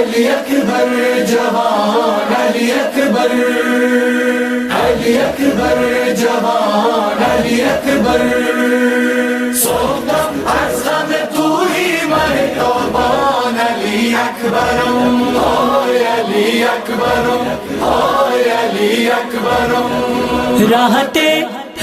علی اکبر جوان علی اکبر، علی اکبر جوان علی اکبر، صبح از غم تو ہی مر قربان علی اکبرم، آی علی اکبرم، آی علی اکبرم،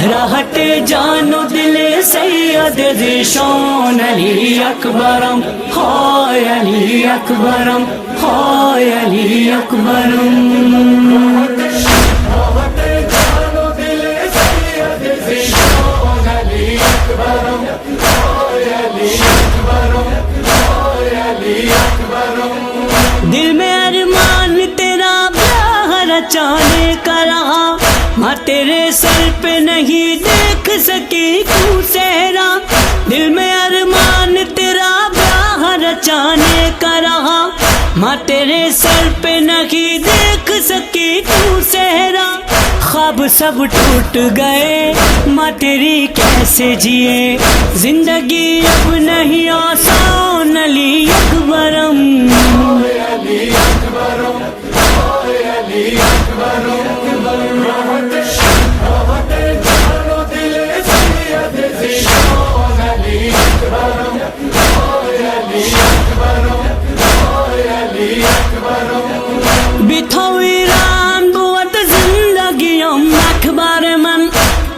راحت جان و دل سید ذیشان علی اکبرم، ہائے علی اکبرم، ہائے علی اکبرم، راحت جان و دل سید ذیشان علی اکبرم، آی علی اکبرم، آی علی اکبرم، دل میں ارمان تیرا بیاہ رچانے کا رہا، ماں تیرے سر پہ نہیں دیکھ سکی تو صحرا، دل میں ارمان تیرا بیاہ رچانے کا رہا، ماں تیرے سر پہ نہیں دیکھ سکی تو صحرا، خواب سب ٹوٹ گئے ماں تیری کیسے جیے، زندگی اب نہیں آسان علی اکبرم، آی علی اکبرم، آی علی اکبرم، راحت جان و دل سید ذیشان علی اکبرم، آی علی اکبرم، آی علی اکبرم، بیتویران بود زندگیم اکبر من،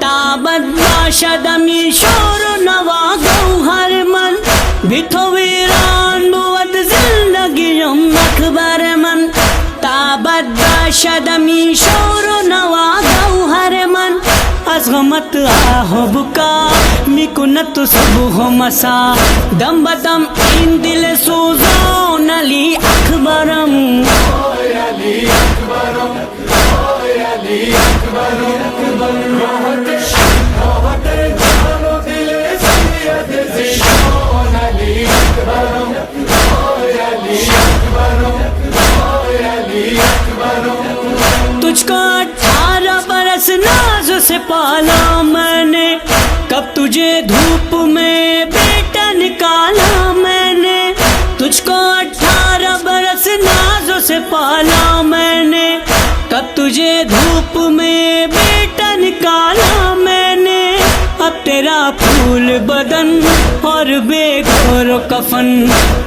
تابد باشد می شور و نوا گوهر من، بیتویران بود زندگیم اکبر من، تابد باشد می شور و نوا گوهر من، از غمت آه و بکا می کند صبح و مسا، دم بدم این دل سوزان علی اکبرم، آی علی اکبرم، آی علی اکبرم، راحت جان و دل سید ذیشان علی اکبرم، آی علی اکبرم، آی علی اکبرم، تجھ کو 18 برس ناز سے پالا میں نے، کب تجھے دھوپ میں بیٹا نکالا میں نے، تجھ کو 18 برس نازوں سے پالا میں نے، کب تجھے دھوپ میں بیٹا نکالا میں نے، اب تیرا پھول بدن اور بے گور و کفن،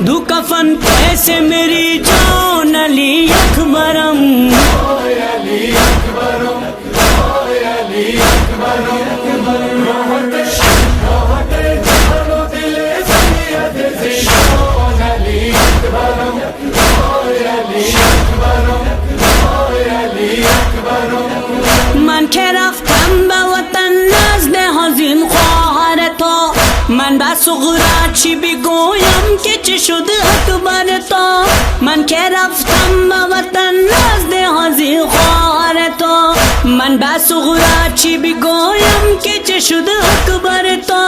دو کفن کیسے میری جان علی اکبرم، آی علی اکبرم، آی علی اکبرم، راحت جان و دل سید ذیشان علی اکبرم، آی علی اکبرم، آی علی اکبرم، من که رفتم به وطن نزد حزین خواهر تو، من به صغرا چی بگویم که چه شد اکبر تو، من که رفتم به وطن نزد حزین خواهر تو، من به صغرا چی بگویم که چه شد اکبر تو،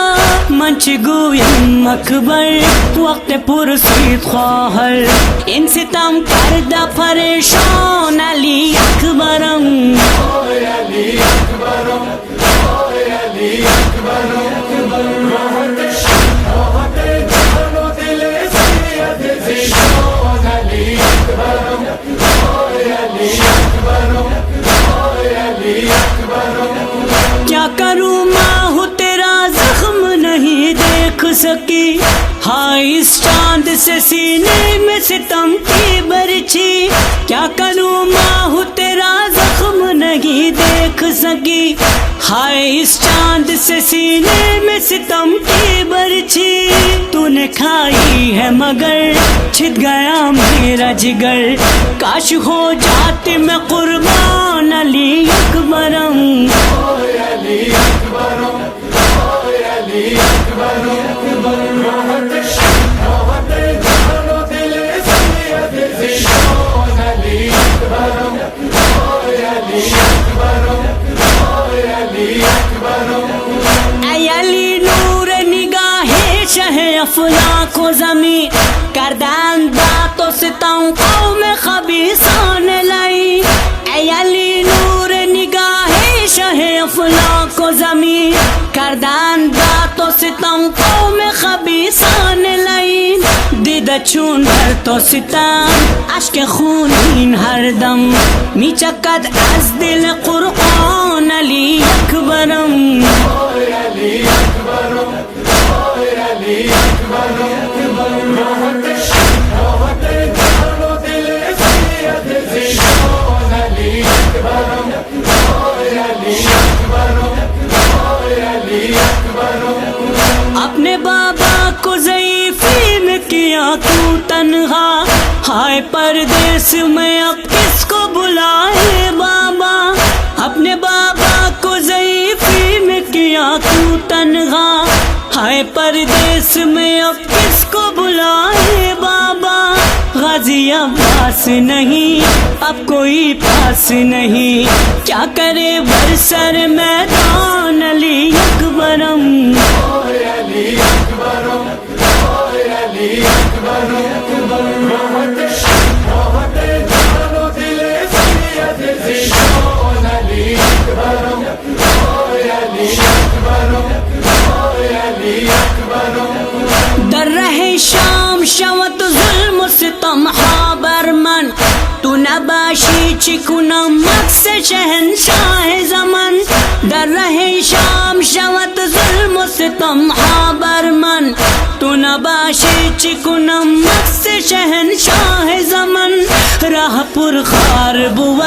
من چی گویم اکبر وقت پرسید خواهر، این ستم کرده پریشان علی اکبرم، آی علی اکبرم، آی علی اکبرم، راحت جان و دل سید ذیشان علی اکبرم، آی علی اکبرم، آی علی اکبرم، کیا کروں ماں ہوں تیرا زخم نہیں دیکھ سکی، ہائی اس چاند سے سینے میں ستم کی برچھی، کیا کروں ماں ہوں تیرا زخم نہیں دیکھ سکی، ہائی اس چاند سے سینے میں ستم کی برچھی، تو نے کھائی ہے مگر چھت گیا میرا جگر، کاش ہو جاتی میں قربان علی اکبرم، آی علی اکبرم، آی علی اکبرم، راحت جان و دل سید ذیشان علی اکبرم، آی علی اکبرم، آی علی اکبرم، ای علی نور نگاہ شہ افلاک و زمین، کردند بات و ستم قوم خبیثان لائی، ای علی نور نگاہ شہ افلاک و زمین، کردند بات و ستم قوم خبیثان لائی، دیده چون بر تو ستم اشک خونین هر دم میچکد از دل قرآن علی اکبرم آی علی اکبرم آی علی اکبرم راحت جان و دل سید زیشان علی اکبرم آی علی اکبرم آی علی اکبرم اپنے بابا کو ضعیفی میں کیا تو تنہا ہائے پردیس میں اب کس کو بلائے بابا اپنے بابا کو ضعیفی میں کیا تو تنہا ہائے پردیس میں اب کس کو بلائے بابا غازی عباس نہیں اب کوئی پاس نہیں کیا کرے برسر میدان علی اکبرم آی علی اکبرم آی علی اکبرم راحت جان و دل سید زیشان علی اکبرم آی علی اکبرم آی علی اکبرم در رہ شام شود ظلم و ستم ها بر من تو نباشی چی کنم مقص شہنشاہ زمان در رہ شام شود ظلم و ستم ها بر من تو نباشی چی کنم مقص شہنشاہ زمان راہ پر خار بود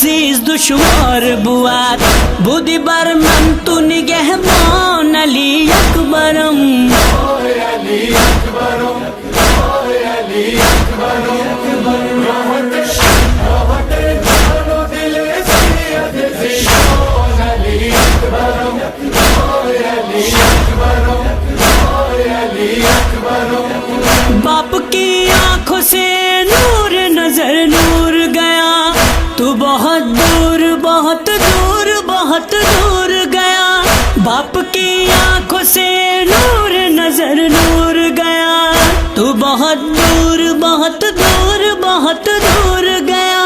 سیز دشوار بود بودی بر من تو نگہبان علی اکبرم آی علی اکبرم آی علی اکبرم راحت جان و دل سید زیشان علی اکبرم آی علی اکبرم آی علی اکبرم باپ کی آنکھوں سے نور نظر نور گیا تو بہت دور بہت دور بہت دور گیا باپ کی آنکھوں سے نور نظر نور گیا تو بہت دور بہت دور بہت دور گیا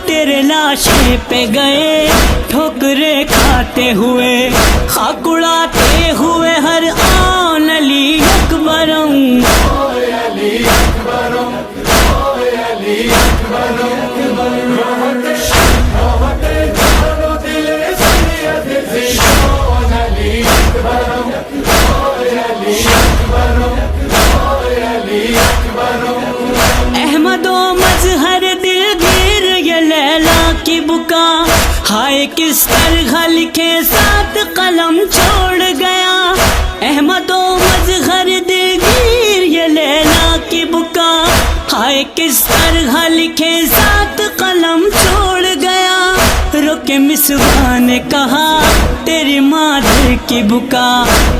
تیرے لاشے پہ گئے ٹھوکرے کھاتے ہوئے خاک اڑاتے ہوئے ہر آن علی اکبرم آی علی اکبرم آی علی اکبرم راحت جان و دل سید زیشان علی اکبرم آی علی اکبرم آی علی اکبرم احمد و مظہر دلگیر یہ لیلا کی بکا ہائے کس طرح لکھے ساتھ قلم چھوڑ گیا احمد و مظہر دلگیر یہ لیلا کی بکا ہائے کس طرح لکھے ساتھ قلم چھوڑ گیا رک مصباح نے کہا تیری مادر کی بکا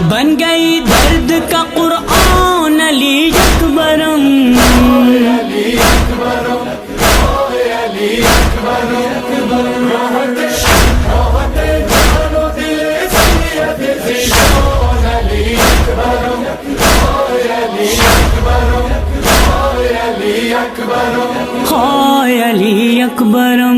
بن گئی درد کا قرآن علی اکبرم آی علی اکبرم آی علی اکبرم راحت جان و دل سید زیشان علی اکبرم آی علی اکبرم آی علی اکبرم ہائے علی اکبرم